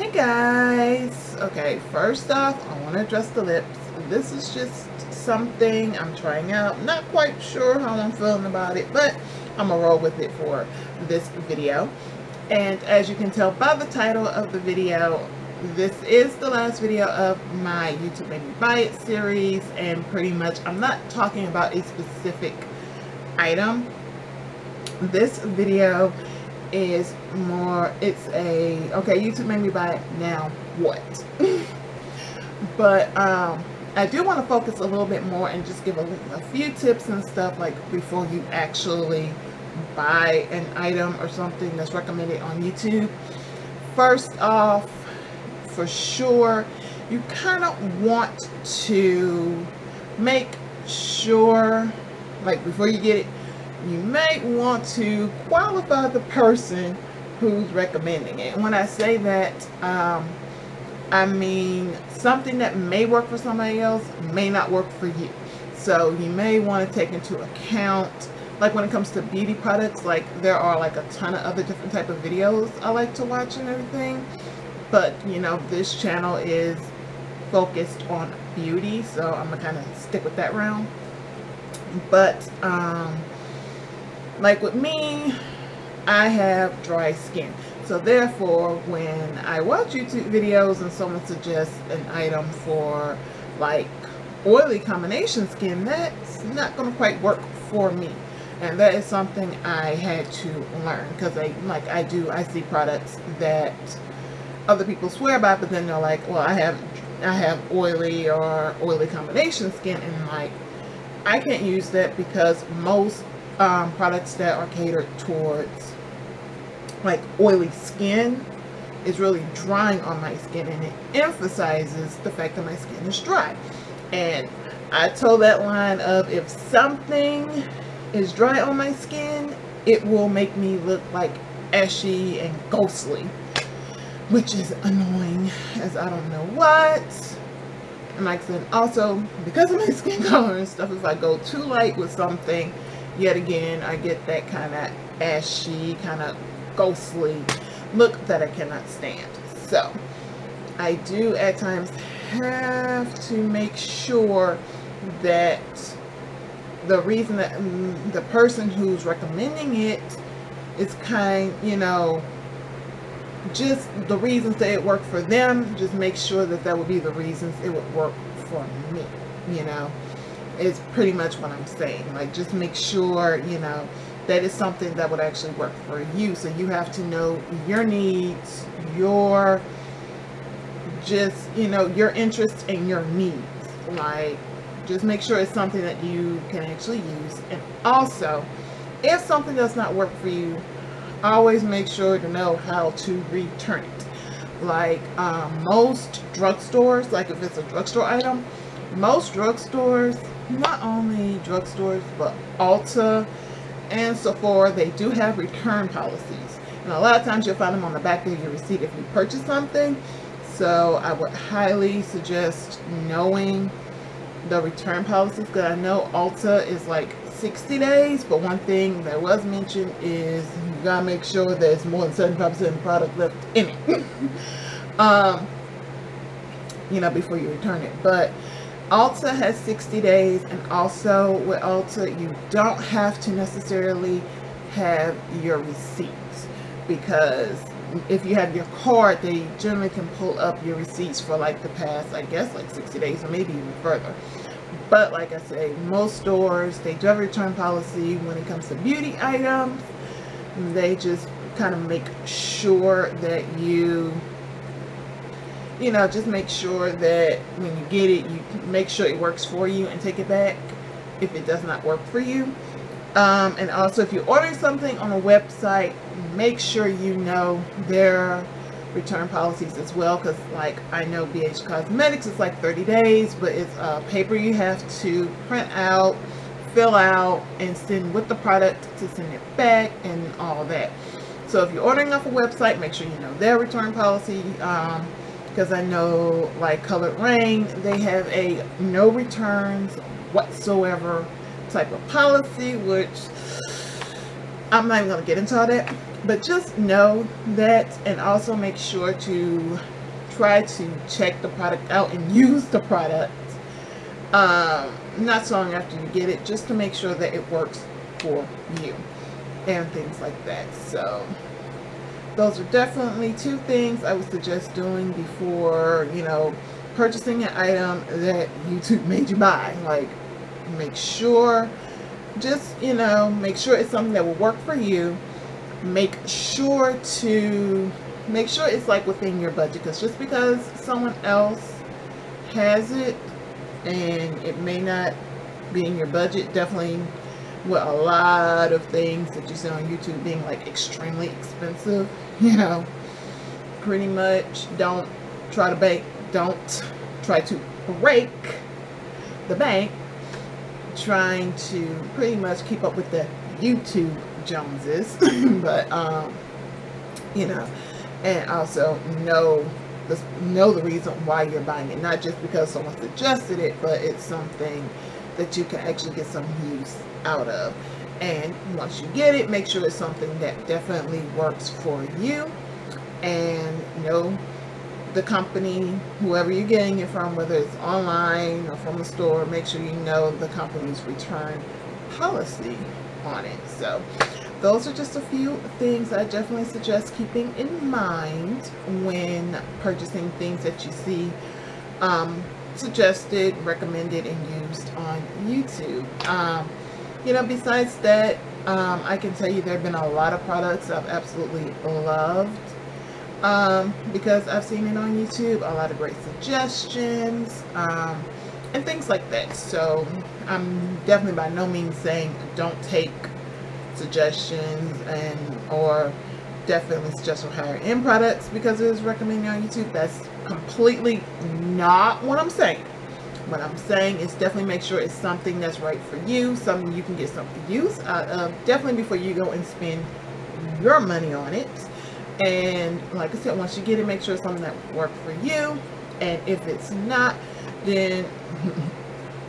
Hey guys, okay, first off I want to address the lips. This is just something I'm trying out, not quite sure how I'm feeling about it, but I'm gonna roll with it for this video. And as you can tell by the title of the video, this is the last video of my YouTube Made Me Buy It series, and pretty much I'm not talking about a specific item. This video is more, it's a, okay, YouTube made me buy it, now what? But I do want to focus a little bit more and just give a few tips and stuff, like before you actually buy an item or something that's recommended on YouTube. First off, for sure, you kind of want to make sure, like before you get it, you may want to qualify the person who's recommending it. And when I say that, I mean something that may work for somebody else may not work for you. So you may want to take into account, like when it comes to beauty products, like there are like a ton of other different type of videos I like to watch and everything. But you know, this channel is focused on beauty, so I'm gonna kind of stick with that realm. But like with me, I have dry skin, so therefore when I watch YouTube videos and someone suggests an item for like oily combination skin, that's not going to quite work for me. And that is something I had to learn, because I see products that other people swear by, but then they're like, well, I have oily or oily combination skin, and like I can't use that because most products that are catered towards like oily skin is really drying on my skin, and it emphasizes the fact that my skin is dry. And I told that line of, if something is dry on my skin, it will make me look like ashy and ghostly, which is annoying as I don't know what. And like I said, also because of my skin color and stuff, if I go too light with something, yet again, I get that kind of ashy, kind of ghostly look that I cannot stand. So I do at times have to make sure that the reason that the person who's recommending it is just the reasons that it worked for them, just make sure that that would be the reasons it would work for me, is pretty much what I'm saying. Like, just make sure, that is something that would actually work for you. So you have to know your needs, your interests and your needs. Like, just make sure it's something that you can actually use. And also, if something does not work for you, always make sure to know how to return it. Like most drugstores, like if it's a drugstore item, most drugstores, not only drugstores but Ulta and Sephora, they do have return policies, and a lot of times you'll find them on the back of your receipt if you purchase something. So I would highly suggest knowing the return policies, because I know Ulta is like 60 days, but one thing that was mentioned is you gotta make sure there's more than 75% of the product left in it before you return it. But Ulta has 60 days, and also with Ulta, you don't have to necessarily have your receipts, because if you have your card, they generally can pull up your receipts for like the past, I guess, like 60 days or maybe even further. But like I say, most stores, they do have a return policy when it comes to beauty items. They just kind of make sure that just make sure that when you get it, you make sure it works for you and take it back if it does not work for you. And also, if you're ordering something on a website, make sure you know their return policies as well, because like I know BH Cosmetics is like 30 days, but it's paper you have to print out, fill out, and send with the product to send it back and all that. So if you're ordering off a website, make sure you know their return policy, because I know like Colored Rain, they have a no returns whatsoever type of policy, which I'm not even going to get into all that. But just know that, and also make sure to try to check the product out and use the product not so long after you get it, just to make sure that it works for you and things like that. So those are definitely two things I would suggest doing before, you know, purchasing an item that YouTube made you buy. Like, make sure, just, you know, make sure it's something that will work for you. Make sure it's like within your budget, because just because someone else has it and it may not be in your budget, definitely with a lot of things that you see on YouTube being like extremely expensive, you know, pretty much don't try to break the bank trying to pretty much keep up with the YouTube Joneses. But you know, and also know the reason why you're buying it, not just because someone suggested it, but it's something that you can actually get some use out of. And once you get it, make sure it's something that definitely works for you, and know the company, whoever you're getting it from, whether it's online or from the store. Make sure you know the company's return policy on it. So those are just a few things I definitely suggest keeping in mind when purchasing things that you see suggested, recommended, and used on YouTube. You know, besides that, I can tell you there have been a lot of products I've absolutely loved because I've seen it on YouTube, a lot of great suggestions and things like that. So I'm definitely by no means saying don't take suggestions or definitely suggest for higher end products because it is recommended on YouTube. That's completely not what I'm saying. What I'm saying is definitely make sure it's something that's right for you, something you can get some use out of, definitely before you go and spend your money on it. And like I said, once you get it, make sure it's something that works for you. And if it's not, then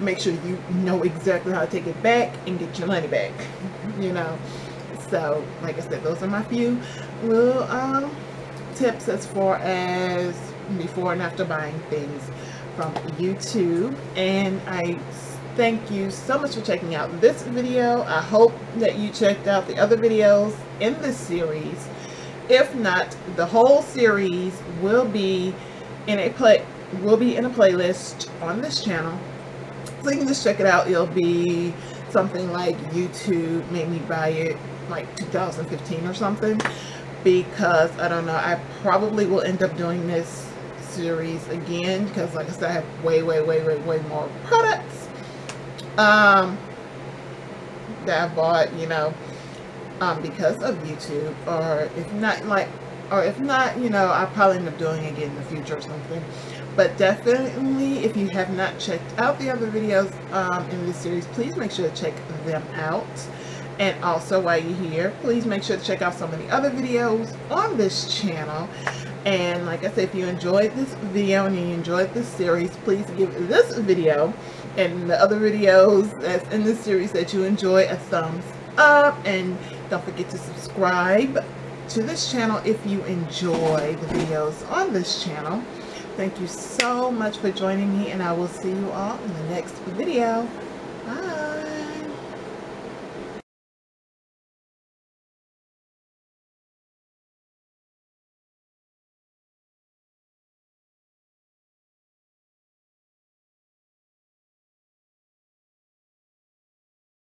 make sure you know exactly how to take it back and get your money back, you know. So like I said, those are my few little tips as far as before and after buying things from YouTube. And I thank you so much for checking out this video. I hope that you checked out the other videos in this series. If not, the whole series will be in a playlist on this channel, so you can just check it out. It'll be something like YouTube made me buy it like 2015 or something, because I don't know, I probably will end up doing this series again because like I said, I have way more products that I bought, you know, because of YouTube, or if not, you know, I'll probably end up doing it again in the future or something. But definitely, if you have not checked out the other videos in this series, please make sure to check them out. And also, while you're here, please make sure to check out some of the other videos on this channel. And like I said, if you enjoyed this video and you enjoyed this series, please give this video and the other videos that's in this series that you enjoy a thumbs up. And don't forget to subscribe to this channel if you enjoy the videos on this channel. Thank you so much for joining me, and I will see you all in the next video.